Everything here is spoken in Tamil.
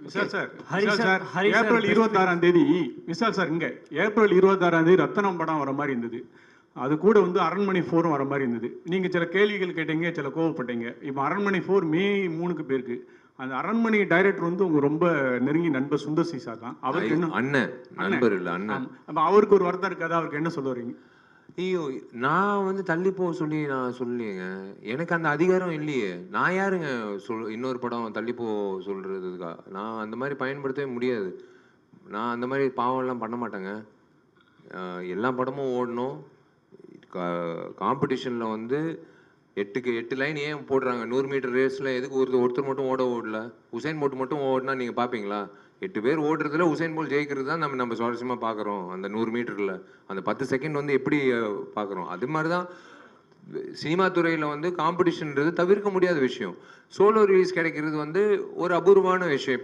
விஷால் சார், ஏப்ரல் 26ஆம் தேதி விஷால் சார் இங்க ஏப்ரல் 26ஆம் தேதி ரத்தனம் படம் வர மாதிரி இருந்தது. அது கூட வந்து அரண்மனை 4 வர மாதிரி இருந்தது. நீங்க சில கேள்விகள் கேட்டீங்க, சில கோவப்பட்டீங்க. இப்போ அரண்மனை 4 மே 3க்கு போயிருக்கு. அந்த அரண்மனை டைரக்டர் வந்து உங்க ரொம்ப நெருங்கி நண்பர் சுந்தர் சி சார் தான். அவருக்கு என்ன அண்ணன் நண்பர் இல்ல அண்ணன். அப்ப அவருக்கு ஒரு வருத்தம் இருக்காது. அவருக்கு என்ன சொல்ல வரீங்க? ஐயோ, நான் வந்து தள்ளி போக சொல்லி நான் சொல்லலையேங்க. எனக்கு அந்த அதிகாரம் இல்லையே. நான் யாருங்க இன்னொரு படம் தள்ளி போ சொல்றதுக்கா? நான் அந்த மாதிரி பயன்படுத்தவே முடியாது. நான் அந்த மாதிரி பாவம்லாம் பண்ண மாட்டேங்க. எல்லா படமும் ஓடணும். காம்படிஷனில் வந்து 8க்கு 8 லைன் ஏன் போடுறாங்க? 100 மீட்டர் ரேஸில் எதுக்கு ஒருத்தர் மட்டும் ஓடல? உசைன் போல்ட் மட்டும் ஓடினா நீங்கள் பார்ப்பீங்களா? 8 பேர் ஓடுறதுல உசைன் போல்ட் ஜெயிக்கிறது தான் நம்ம சுவாரஸ்யமாக பார்க்குறோம். அந்த 100 மீட்டரில் அந்த 10 செகண்ட் வந்து எப்படி பார்க்குறோம்? அது மாதிரி தான் சினிமா துறையில் வந்து காம்படிஷன்ன்றது தவிர்க்க முடியாத விஷயம். சோலோ ரிலீஸ் கிடைக்கிறது வந்து ஒரு அபூர்வமான விஷயம்.